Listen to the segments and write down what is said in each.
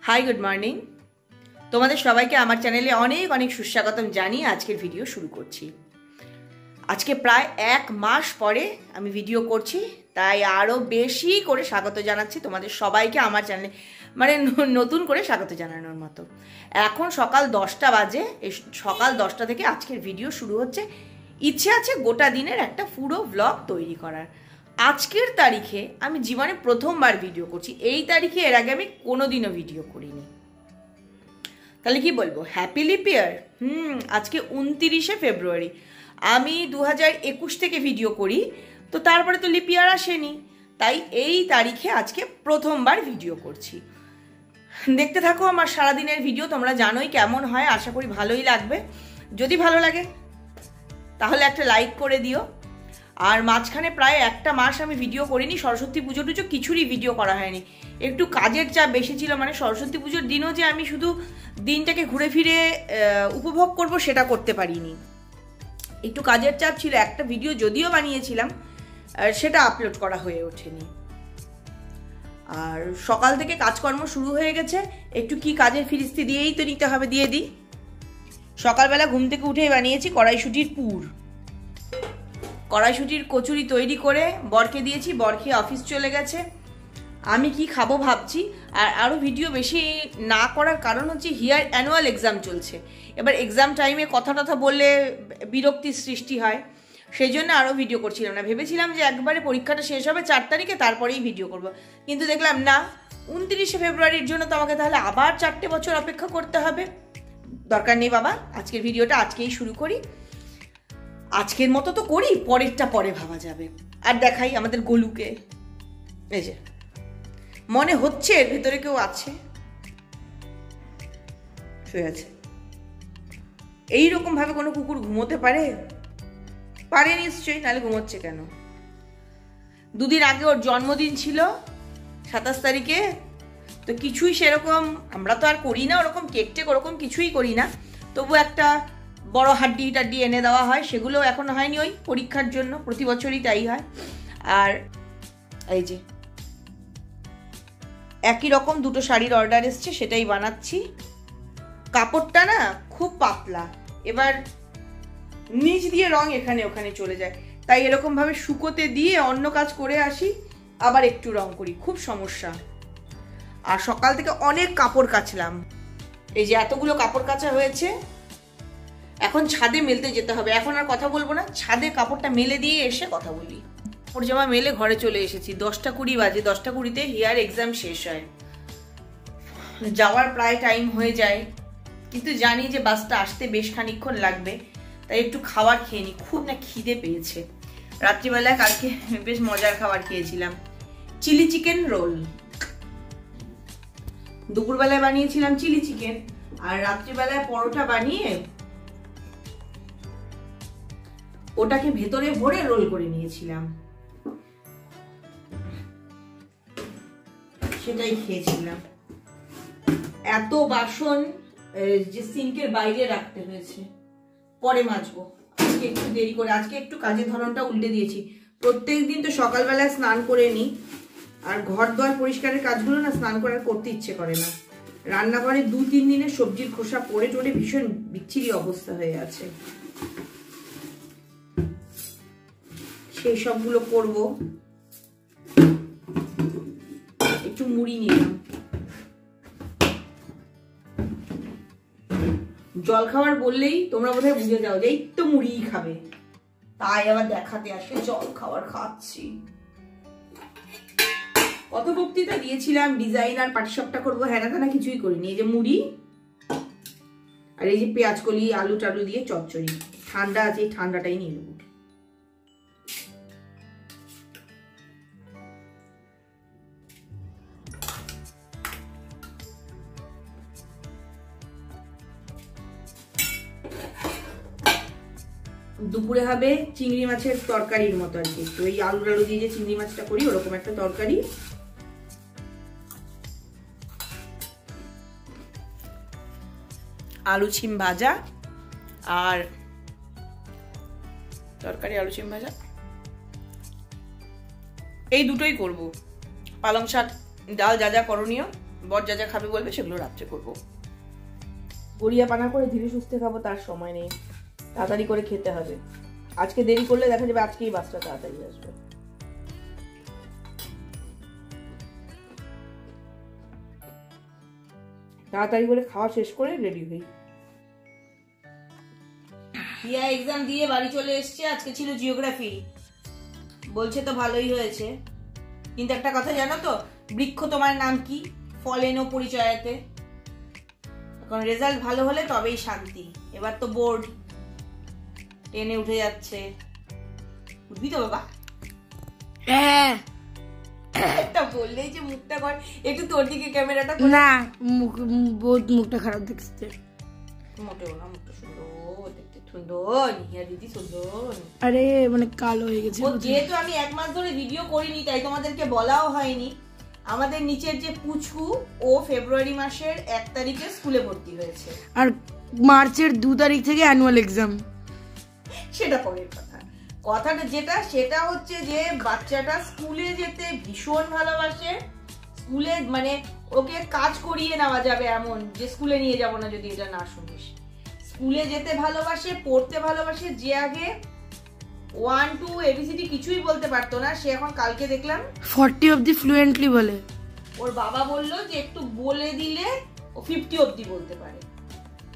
Hi good morning. তোমাদের সবাইকে আমার চ্যানেলে অনেক অনেক সুস্বাগতম জানিয়ে আজকের ভিডিও শুরু করছি। আজকে প্রায় 1 মাস পরে আমি ভিডিও করছি, তাই আরও বেশি করে স্বাগত জানাচ্ছি তোমাদের সবাইকে আমার চ্যানেলে, মানে নতুন করে স্বাগত জানানোর মতো। এখন সকাল 10টা বাজে, এই সকাল 10টা থেকে আজকের ভিডিও শুরু হচ্ছে। ইচ্ছে আছে গোটা দিনের একটা পুরো ব্লগ তৈরি করার। আজকের তারিখে আমি জীবনে প্রথমবার ভিডিও করছি। এই তারিখে এর আগে আমি কোনোদিনও ভিডিও করিনি। তাহলে কি বলবো, হ্যাপি লিপ ইয়ার। আজকে 29শে ফেব্রুয়ারি। আমি 2021 থেকে ভিডিও করি, তো তারপরে তো লিপ ইয়ার আসেনি, তাই এই তারিখে আজকে প্রথমবার ভিডিও করছি। দেখতে থাকো আমার সারাদিনের ভিডিও, তোমরা জানোই কেমন হয়, আশা করি ভালোই লাগবে। যদি ভালো লাগে তাহলে একটা লাইক করে দিও। আর মাঝখানে প্রায় 1 মাস আমি ভিডিও করিনি, সরস্বতী পুজো টুজো কিছুরই ভিডিও করা হয়নি। একটু কাজের চাপ বেশি ছিল, মানে সরস্বতী পুজোর দিনও যে আমি শুধু দিনটাকে ঘুরে ফিরে উপভোগ করব সেটা করতে পারিনি। একটু কাজের চাপ ছিল, একটা ভিডিও যদিও বানিয়েছিলাম সেটা আপলোড করা হয়ে ওঠেনি। আর সকাল থেকে কাজকর্ম শুরু হয়ে গেছে, একটু কি কাজের ফিরিস্তি দিয়েই তো নিতে হবে, দিয়ে দিই। সকালবেলা ঘুম থেকে উঠেই বানিয়েছি কড়াইশুঁটির পুর। কড়াইশুঁটির কচুরি তৈরি করে বরকে দিয়েছি, বর খেয়ে অফিস চলে গেছে। আমি কি খাবো ভাবছি। আর আরও ভিডিও বেশি না করার কারণ হচ্ছে হিয়ার অ্যানুয়াল এক্সাম চলছে। এবার এক্সাম টাইমে কথা বললে বিরক্তির সৃষ্টি হয়, সেই জন্য আরও ভিডিও করছিলাম না। ভেবেছিলাম যে একবারে পরীক্ষাটা শেষ হবে 4 তারিখে, তারপরেই ভিডিও করব, কিন্তু দেখলাম না, 29শে ফেব্রুয়ারির জন্য তো আমাকে তাহলে আবার 4টে বছর অপেক্ষা করতে হবে। দরকার নেই বাবা, আজকের ভিডিওটা আজকেই শুরু করি। আজকের মতো তো করি, পরেরটা পরে ভাবা যাবে। আর দেখাই আমাদের গোলুকে, এই যে মনে হচ্ছে এর ভেতরে কেউ আছে, শুয়ে আছে। এইরকম ভাবে কোনো কুকুর ঘুমোতে পারে? পারে নিশ্চয়ই, নাহলে ঘুমোচ্ছে কেন? 2 দিন আগে ওর জন্মদিন ছিল, 27 তারিখে। তো কিছুই সেরকম আমরা তো আর করি না, ওরকম কেক টেক ওরকম কিছুই করি না। তবু একটা বড় হাড্ডি টাড্ডি এনে দেওয়া হয়, সেগুলো এখনো হয়নি, ওই পরীক্ষার জন্য, প্রতি বছরই তাই হয়। আর এই যে একই রকম 2টো শাড়ির অর্ডার এসছে, সেটাই বানাচ্ছি। কাপড়টা না খুব পাতলা, এবার নিচ দিয়ে রং এখানে ওখানে চলে যায়, তাই এরকম ভাবে শুকোতে দিয়ে অন্য কাজ করে আসি, আবার একটু রং করি, খুব সমস্যা। আর সকাল থেকে অনেক কাপড় কাচলাম, এই যে এতগুলো কাপড় কাচা হয়েছে। এখন ছাদে মেলতে যেতে হবে, এখন আর কথা বলবো না, ছাদে কাপড়টা মেলে দিয়ে এসে কথা বলি। কাপড় জামা মেলে ঘরে চলে এসেছি, 10টা 20 বাজে। 10টা 20-তে হিয়ার এক্সাম শেষ হয়, যাওয়ার প্রায় টাইম হয়ে যায়, কিন্তু জানি যে বাসটা আসতে বেশ খানিকক্ষণ লাগবে, তাই একটু খাবার খেয়ে নিই। খুব না খিদে পেয়েছে। রাত্রিবেলায় কালকে বেশ মজার খাবার খেয়েছিলাম, চিলি চিকেন রোল। দুপুরবেলায় বানিয়েছিলাম চিলি চিকেন, আর রাত্রিবেলায় পরোটা বানিয়ে ওটাকে ভেতরে ভরে রোল করে নিয়েছিলাম, সেটাই খেয়েছিলাম। এত বাসন যে সিঙ্কের বাইরে রাখতে হয়েছে, পরে মাজবো। আজকে একটু দেরি করে, আজকে একটু কাজের ধরনটা উল্টে দিয়েছি। প্রত্যেকদিন তো সকালবেলায় স্নান করে নিই, আর ঘর দোয়ার পরিষ্কারের কাজগুলো না স্নান করার করতে ইচ্ছে করে না। রান্নাঘরে 2-3 দিনের সবজির খোসা পড়ে টড়ে ভীষণ বিচ্ছিরি অবস্থা হয়ে আছে, সেই সবগুলো করব। একটু মুড়ি নিলাম, জল খাবার বললেই তোমরা বোধহয় বুঝে যাও যে এই তো মুড়িই খাবে, তাই আবার দেখাতে আসে জল খাবার খাচ্ছি। কত বক্তৃতা দিয়েছিলাম, ডিজাইন আর পাটিসাপটা করবো, হ্যানা ত্যানা কিছুই করিনি। এই যে মুড়ি, আর এই যে পেঁয়াজ কলি আলু টালু দিয়ে চচ্চড়ি। ঠান্ডা আছে, এই ঠান্ডাটাই নিয়ে নেব। দুপুরে হবে চিংড়ি মাছের তরকারির মতো আর কি, একটু ওই আলু টালু দিয়ে যে চিংড়ি মাছটা করি ওরকম একটা তরকারি। আলু ছিম ভাজা আর তরকারি, আলু ছিম ভাজা, এই দুটোই করব। পালং শাক ডাল যা যা করণীয় বর যা যা খাবে বলবে সেগুলো রাত্রে করবো। গড়িয়া পানা করে ধীরে সুস্থে খাবো, তার সময় নেই, তাড়াতাড়ি করে খেতে হবে। আজকে দেরি করলে দেখা যাবে আজকেই বাসটা তাড়াতাড়ি আসবে। তাড়াতাড়ি করে খাওয়া শেষ করে রেডি হই। হিয়া এক্সাম দিয়ে বাড়ি চলে এসছে। আজকে ছিল জিওগ্রাফি, বলছে তো ভালোই হয়েছে, কিন্তু একটা কথা জানো তো, বৃক্ষ তোমার নাম কি, ফলেন ও পরিচয়াতে। এখন রেজাল্ট ভালো হলে তবেই শান্তি। এবার তো বোর্ড, টেনে উঠে যাচ্ছে। উঠবি তো বাবা? হ্যাঁ, একটা বললেই যে মুখটা কর, একটু তোর দিকে ক্যামেরাটা না, বহুত মুখটা খারাপ দেখছে। মোটেও না, মুখটা সুন্দর দেখতে, সুন্দর নিহিয়া দিদি, সুন্দর। আরে মানে কালো হয়ে গেছে। যেহেতু আমি 1 মাস ধরে ভিডিও করিনি তাই তোমাদেরকে বলাও হয়নি, আমাদের নিচের যে পুচকু, ও ফেব্রুয়ারি মাসের 1 তারিখে স্কুলে ভর্তি হয়েছে, আর মার্চের 2 তারিখ থেকে অ্যানুয়াল এক্সাম। সেটা পরের কথা। কথাটা যেটা, সেটা হচ্ছে যে বাচ্চাটা স্কুলে যেতে ভীষণ ভালোবাসে। স্কুলে মানে ওকে কাজ করিয়ে নেওয়া যাবে এমন, যে স্কুলে নিয়ে যাব না যদি এটা না শুনিস। স্কুলে যেতে ভালোবাসে, পড়তে ভালোবাসে। যে আগে 1 2 ABCD কিছুই বলতে পারতো না, সে এখন কালকে দেখলাম 40 অবধি ফ্লুয়েন্টলি বলে। ওর বাবা বললো যে একটু বলে দিলে ও 50 অবধি বলতে পারে।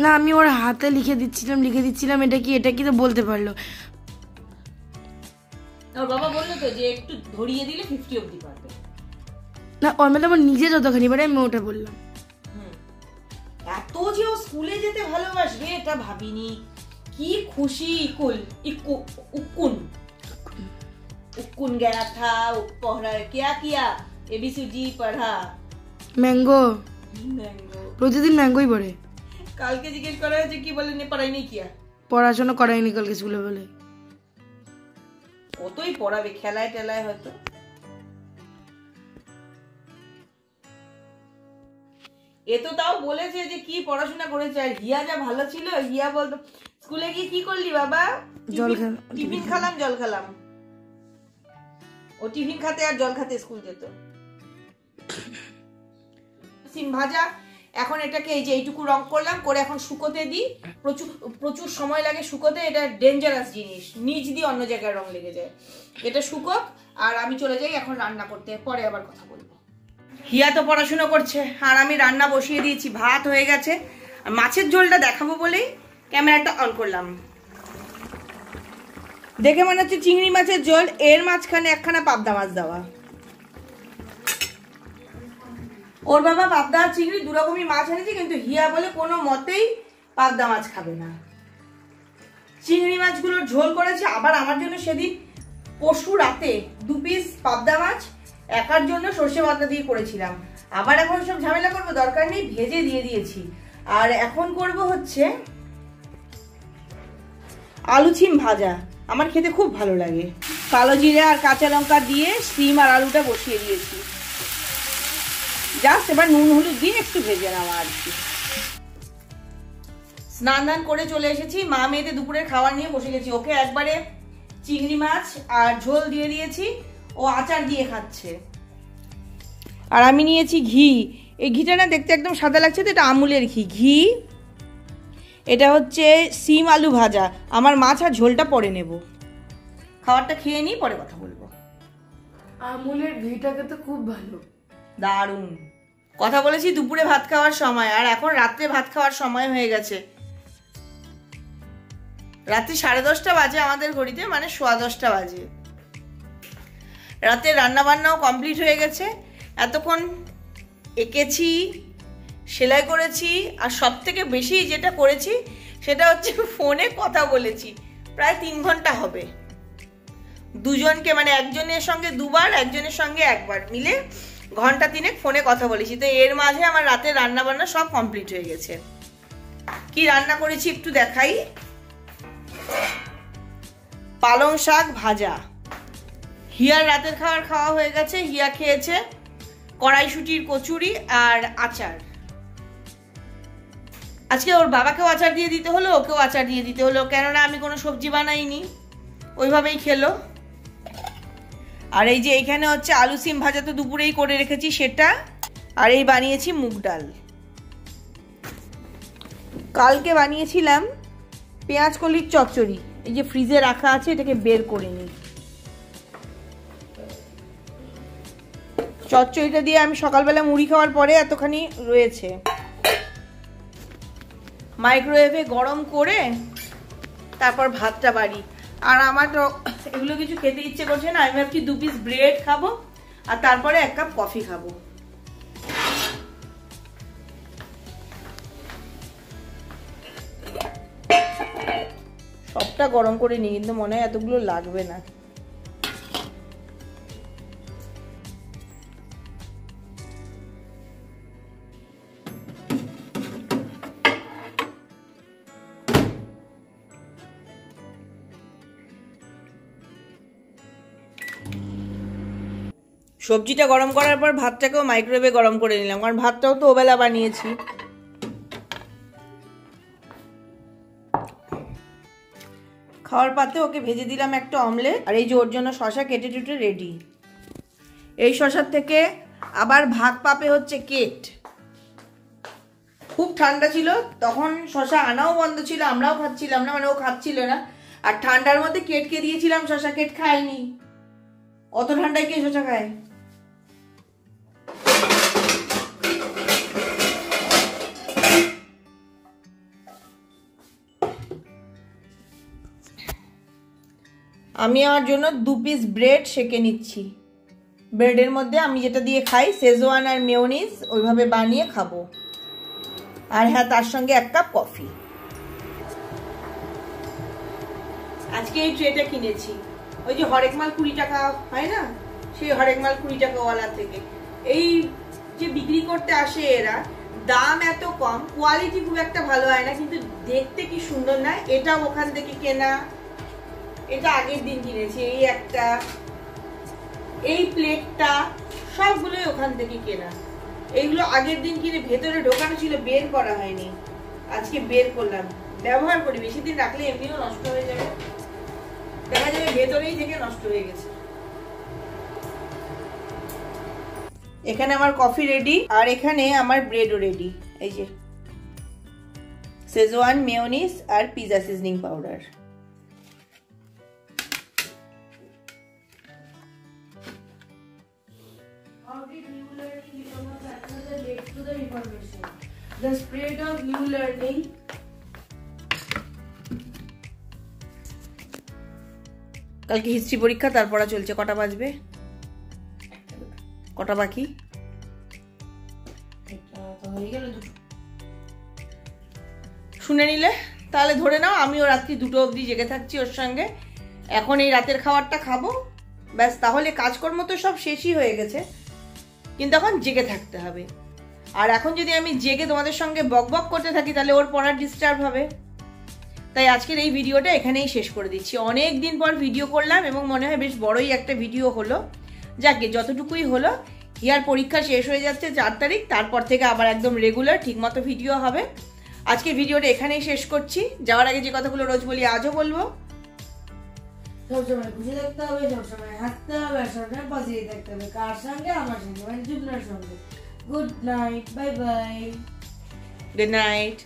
না, আমি ওর হাতে লিখে দিচ্ছিলাম এটা কি তো বলতে পারলো। ওর বাবা বললো তো যে একটু ধরিয়ে দিলে 50 অবধি পারবে। না, ওর মধ্যে আমার নিজে যতখানি পারে আমি ওটা বললাম। এত যে ও স্কুলে যেতে ভালোবাসবে এটা ভাবিনি। কি খুশি। उक्कुन गया था, पढ़ा क्या किया, ABCD पढ़ा। ম্যাঙ্গো প্রতিদিন ম্যাঙ্গোই পড়ে। কালকে জিজ্ঞেস করা হয়েছে কি বলে, নে পড়াই নেই কিয়া, পড়াশোনা করাইনি কালকে স্কুলে বলে। কতই পড়াবে, খেলায় টেলায় হয়তো। এ তো তাও বলেছে যে কি পড়াশোনা করেছে। আর হিয়া যা ভালো ছিল, হিয়া বলতো স্কুলে গিয়ে কি করলি বাবা, টিফিন খেলাম, জল খেলাম। ও টিফিন খাতে আর জল খাতে স্কুল যেত। সিম ভাজা, এখন এটাকে এই যে এইটুকু রং করলাম, করে এখন শুকোতে দিই। প্রচুর সময় লাগে শুকোতে, এটা ডেঞ্জারাস জিনিস, নিচ দিয়ে অন্য জায়গায় রং লেগে যায়। এটা শুকোক, আর আমি চলে যাই এখন রান্না করতে, পরে আবার কথা বলবো। হিয়া তো পড়াশোনা করছে, আর আমি রান্না বসিয়ে দিয়েছি, ভাত হয়ে গেছে। আর মাছের ঝোলটা দেখাবো বলেই ক্যামেরাটা অন করলাম। দেখে মনে হচ্ছে চিংড়ি মাছের ঝোল, এর মাঝখানে একখানা পাবদা মাছ দেওয়া। ওর বাবা পাবদা আর চিংড়ি দুরকমই মাছ এনেছে, কিন্তু হিয়া বলে কোনো মতেই পাবদা মাছ খাবে না। চিংড়ি মাছগুলোর ঝোল করেছে। আবার আমার জন্য সেদিন পরশু রাতে 2 পিস পাবদা মাছ একার জন্য সর্ষে বাটা দিয়ে করেছিলাম। আবার এখন সব ঝামেলা করবো, দরকার নেই, ভেজে দিয়ে দিয়েছি। আর এখন করব হচ্ছে আলু সিম ভাজা, আমার খেতে খুব ভালো লাগে। কালো জিরে আর কাঁচা লঙ্কা দিয়ে সিম আর আলুটা বসিয়ে দিয়েছি, জাস্ট এবার নুন হলুদ দিয়ে একটু ভেজে নেওয়া আর কি। স্নান দান করে চলে এসেছি, মা মেয়েতে দুপুরের খাবার নিয়ে বসে গেছি। ওকে একবারে চিংড়ি মাছ আর ঝোল দিয়ে দিয়েছি, ও আচার দিয়ে খাচ্ছে। আর আমি নিয়েছি ঘি। এই ঘিটা না দেখতে একদম সাদা লাগছে তো, এটা আমুলের ঘি। এটা হচ্ছে সিম আলু ভাজা। আমার মাছ আর ঝোলটা পরে নেব, খাবারটা খেয়ে নিই, পরে কথা বলবো। আমুলের ঘিটাকে তো খুব ভালো, দারুণ। কথা বলেছি দুপুরে ভাত খাওয়ার সময়, আর এখন রাত্রে ভাত খাওয়ার সময় হয়ে গেছে। রাত্রি 10:30 বাজে আমাদের ঘড়িতে, মানে 10:15 বাজে। রাতে রান্না বান্নাও কমপ্লিট হয়ে গেছে। এতক্ষণ এঁকেছি, সেলাই করেছি, আর সব থেকে বেশি যেটা করেছি সেটা হচ্ছে ফোনে কথা বলেছি। প্রায় 3 ঘন্টা হবে। দুজনকে, মানে একজনের সঙ্গে 2 বার, একজনের সঙ্গে 1 বার, মিলে 1 ঘন্টা 3 ফোনে কথা বলেছি। তো এর মাঝে আমার রাতে রান্না বান্না সব কমপ্লিট হয়ে গেছে। কি রান্না করেছি একটু দেখাই। পালং শাক ভাজা। হিয়ার রাতের খাবার খাওয়া হয়ে গেছে, হিয়া খেয়েছে কড়াইশুটির কচুরি আর আচার। আজকে ওর বাবাকেও আচার দিয়ে দিতে হলো, ওকেও আচার দিয়ে দিতে হলো, কেননা আমি কোনো সবজি বানাইনি, ওইভাবেই খেলো। আর এই যে এইখানে হচ্ছে আলু সিম ভাজা তো দুপুরেই করে রেখেছি সেটা, আর এই বানিয়েছি মুগ ডাল। কালকে বানিয়েছিলাম পেঁয়াজ কলির চচ্চড়ি, এই যে ফ্রিজে রাখা আছে, এটাকে বের করে নিই। চচ্চড়িটা দিয়ে আমি সকালবেলা মুড়ি খাওয়ার পরে এতখানি রয়েছে, মাইক্রোওয়েভে গরম করে তারপর ভাতটা বাড়ি। আর আমার তো এগুলো কিছু খেতে ইচ্ছে করছে না, আমি ভাবছি 2 পিস ব্রেড খাবো আর তারপরে 1 কাপ কফি খাবো। সবটা গরম করে নিই, কিন্তু মনে হয় এতগুলো লাগবে না। সবজিটা গরম করার পর ভাতটাকেও মাইক্রোওয়েভে গরম করে নিলাম, কারণ ভাতটাও তো ওবেলা বানিয়েছি। খাওয়ার পাতে ওকে ভেজে দিলাম একটা অমলেট, আর এই যে ওর জন্য শশা কেটে টুটে রেডি। এই শশার থেকে আবার ভাগ পাপে হচ্ছে কেট। খুব ঠান্ডা ছিল তখন, শশা আনাও বন্ধ ছিল, আমরাও খাচ্ছিলাম না, মানে ও খাচ্ছিল না। আর ঠান্ডার মধ্যে কেটকে দিয়েছিলাম, শশা কেট খায়নি। অত ঠান্ডায় কে শশা খায়? আমি আমার জন্য 2 পিস ব্রেড সেকে নিচ্ছি। ব্রেডের মধ্যে আমি যেটা দিয়ে খাই, শেজওয়ান আর মেয়োনিজ, ওইভাবে বানিয়ে খাবো। আর হ্যাঁ, তার সঙ্গে 1 কাপ কফি। আজকে এই ট্রেটা কিনেছি, ওই যে হরেকমাল 20 টাকা হয় না, সেই হরেকমাল 20 টাকাওয়ালা থেকে। এই যে বিক্রি করতে আসে এরা, দাম এত কম, কোয়ালিটি খুব একটা ভালো হয় না, কিন্তু দেখতে কি সুন্দর না। এটা ওখান থেকে কেনা, এটা আগের দিন কিনেছি। এই একটা, এই প্লেটটা, সবগুলোই ওখান থেকে কেনা। এইগুলো আগের দিন কিনে ভেতরে ঢোকানো ছিল, বের করা হয়নি, আজকে বের করলাম। ব্যবহার করি, বেশি দিন রাখলে এমনিও নষ্ট হয়ে যাবে, দেখা যাবে ভেতরেই থেকে নষ্ট হয়ে গেছে। এখানে আমার কফি রেডি, আর এখানে আমার ব্রেডও রেডি। এই যে শেজওয়ান, মেয়োনিজ আর pizza seasoning powder. The spread of new learning. কালকে হিস্ট্রি পরীক্ষা, তার পড়া চলছে। কটা বাজবে? কটা বাকি? শুনে নিলে তাহলে ধরে নাও আমিও রাত্রি 2টো অবধি জেগে থাকছি ওর সঙ্গে। এখন এই রাতের খাবারটা খাবো, ব্যাস, তাহলে কাজকর্ম তো সব শেষই হয়ে গেছে, কিন্তু এখন জেগে থাকতে হবে। আর এখন যদি আমি জেগে তোমাদের সঙ্গে বকবক করতে থাকি, তাহলে ওর পড়ার ডিস্টার্ব হবে। তাই আজকের এই ভিডিওটা এখানেই শেষ করে দিচ্ছি। অনেক দিন পর ভিডিও করলাম এবং মনে হয় বেশ বড়ই একটা ভিডিও হলো। যাকে যতটুকুই হলো, হিয়ার পরীক্ষা শেষ হয়ে যাচ্ছে 4 তারিখ, তারপর থেকে আবার একদম রেগুলার ঠিকমতো ভিডিও হবে। আজকে ভিডিওটা এখানেই শেষ করছি। যাওয়ার আগে যে কথাগুলো রোজ বলি আজও বলবো, সবসময় খুশি থাকতে হবে, সবসময় হাসতে হবে, সবসময় পজিটিভ থাকতে হবে। কার সঙ্গে? আমার সঙ্গে, মানে জুবনার সঙ্গে। Good night, bye bye. Good night.